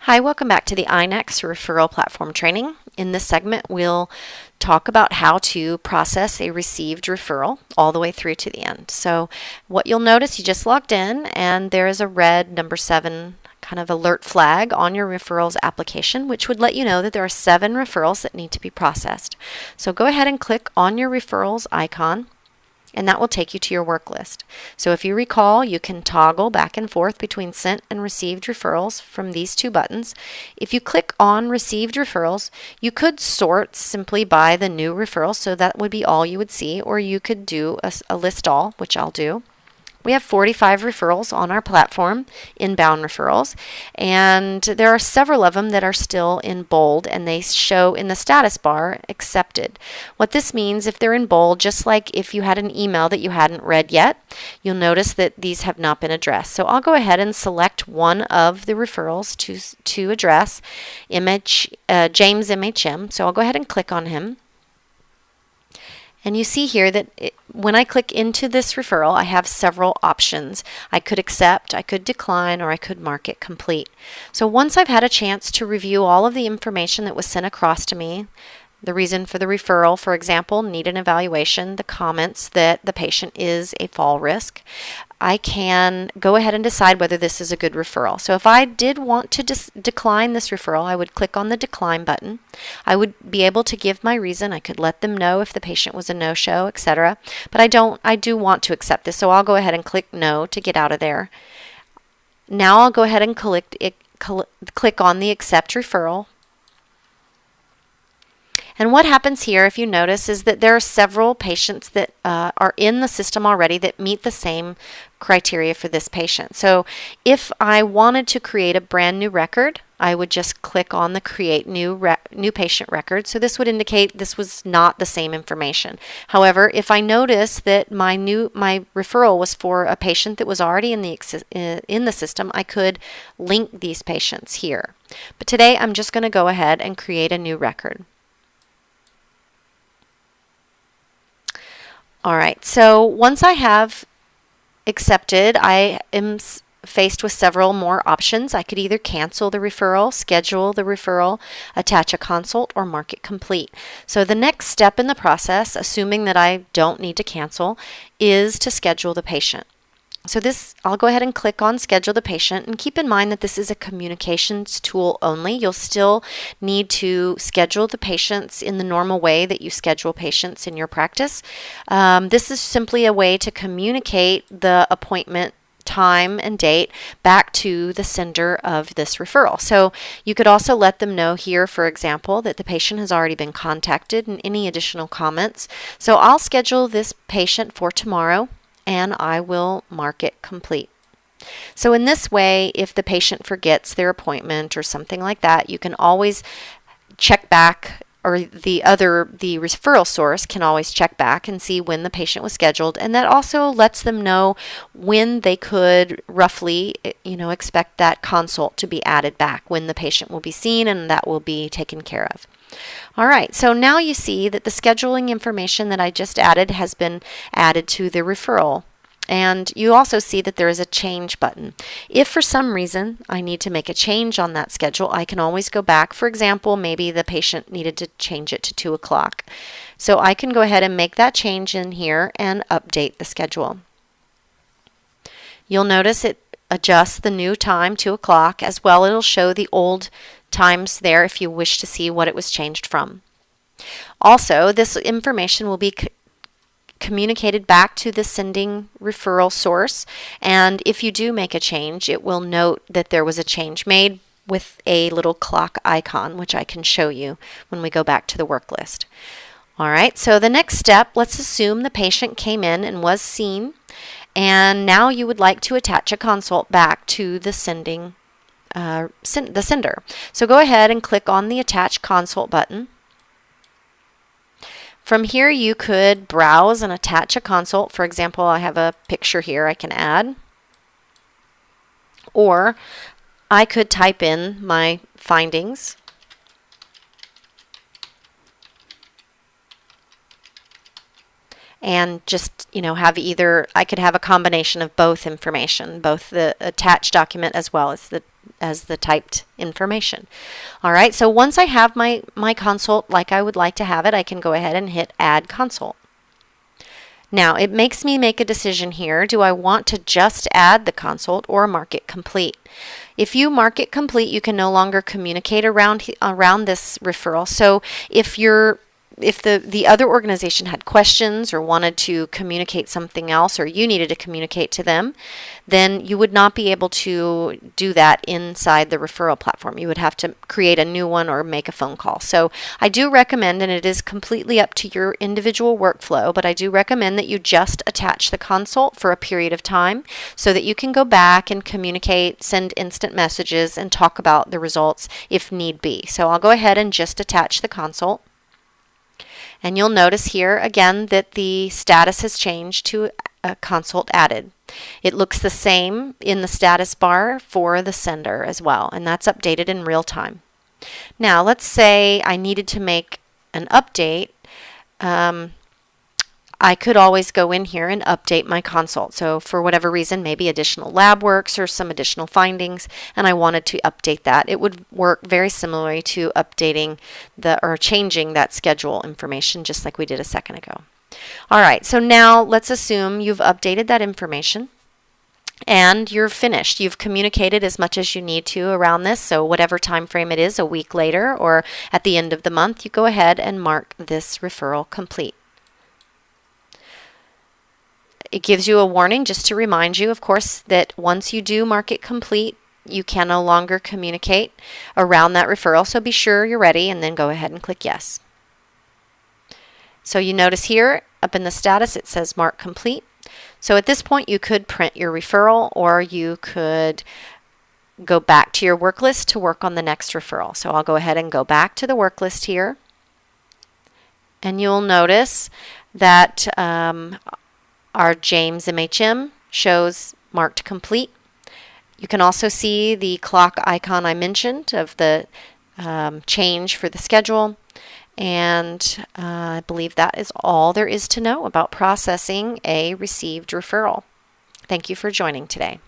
Hi, welcome back to the iNext Referral Platform Training. In this segment, we'll talk about how to process a received referral all the way through to the end. So what you'll notice, you just logged in and there is a red number 7 kind of alert flag on your referrals application, which would let you know that there are 7 referrals that need to be processed. So go ahead and click on your referrals icon, and that will take you to your work list. So if you recall, you can toggle back and forth between sent and received referrals from these two buttons. If you click on received referrals, you could sort simply by the new referral, so that would be all you would see, or you could do a list all, which I'll do. We have 45 referrals on our platform, inbound referrals, and there are several of them that are still in bold, and they show in the status bar accepted. What this means, if they're in bold, just like if you had an email that you hadn't read yet, you'll notice that these have not been addressed. So I'll go ahead and select one of the referrals to address, James MHM. So I'll go ahead and click on him. And you see here that when I click into this referral, I have several options. I could accept, I could decline, or I could mark it complete. So once I've had a chance to review all of the information that was sent across to me, the reason for the referral, for example, need an evaluation, the comments that the patient is a fall risk, I can go ahead and decide whether this is a good referral. So if I did want to decline this referral, I would click on the decline button. I would be able to give my reason. I could let them know if the patient was a no-show, etc. But I do want to accept this, so I'll go ahead and click no to get out of there. Now I'll go ahead and click on the accept referral. And what happens here, if you notice, is that there are several patients that are in the system already that meet the same criteria for this patient. So if I wanted to create a brand new record, I would just click on the create new patient record. So this would indicate this was not the same information. However, if I notice that my referral was for a patient that was already in the system, I could link these patients here. But today I'm just going to go ahead and create a new record. All right, so once I have accepted, I am faced with several more options. I could either cancel the referral, schedule the referral, attach a consult, or mark it complete. So the next step in the process, assuming that I don't need to cancel, is to schedule the patient. So I'll go ahead and click on schedule the patient, and keep in mind that this is a communications tool only. You'll still need to schedule the patients in the normal way that you schedule patients in your practice. This is simply a way to communicate the appointment time and date back to the sender of this referral. So you could also let them know here, for example, that the patient has already been contacted and any additional comments. So I'll schedule this patient for tomorrow, and I will mark it complete. So in this way, if the patient forgets their appointment or something like that, you can always check back, or the referral source can always check back and see when the patient was scheduled, and that also lets them know when they could roughly, expect that consult to be added back, when the patient will be seen and that will be taken care of. All right, so now you see that the scheduling information that I just added has been added to the referral. And you also see that there is a change button. If for some reason I need to make a change on that schedule, I can always go back. For example, maybe the patient needed to change it to 2 o'clock. So I can go ahead and make that change in here and update the schedule. You'll notice it adjusts the new time, 2 o'clock, as well. It'll show the old times there if you wish to see what it was changed from. Also, this information will be communicated back to the sending referral source, and if you do make a change, it will note that there was a change made with a little clock icon, which I can show you when we go back to the work list. All right, so the next step, let's assume the patient came in and was seen, and now you would like to attach a consult back to the sender. So go ahead and click on the attach consult button. From here you could browse and attach a consult. For example, I have a picture here I can add, or I could type in my findings and just, have either, I could have a combination of both information, both the attached document as well as the typed information. All right, so once I have my consult like I would like to have it, I can go ahead and hit Add Consult. Now, it makes me make a decision here. Do I want to just add the consult or mark it complete? If you mark it complete, you can no longer communicate around this referral. So if the other organization had questions or wanted to communicate something else, or you needed to communicate to them, then you would not be able to do that inside the referral platform. You would have to create a new one or make a phone call. So I do recommend, and it is completely up to your individual workflow, but I do recommend that you just attach the consult for a period of time so that you can go back and communicate, send instant messages, and talk about the results if need be. So I'll go ahead and just attach the consult. And you'll notice here again that the status has changed to a consult added. It looks the same in the status bar for the sender as well, and that's updated in real time. Now, let's say I needed to make an update. I could always go in here and update my consult. So for whatever reason, maybe additional lab works or some additional findings, and I wanted to update that. It would work very similarly to updating or changing that schedule information, just like we did a second ago. All right, so now let's assume you've updated that information and you're finished. You've communicated as much as you need to around this. So whatever time frame it is, a week later or at the end of the month, you go ahead and mark this referral complete. It gives you a warning just to remind you, of course, that once you do mark it complete, you can no longer communicate around that referral. So be sure you're ready and then go ahead and click yes. So you notice here up in the status it says mark complete. So at this point you could print your referral, or you could go back to your work list to work on the next referral. So I'll go ahead and go back to the work list here. And you'll notice that our James MHM shows marked complete. You can also see the clock icon I mentioned of the change for the schedule. And I believe that is all there is to know about processing a received referral. Thank you for joining today.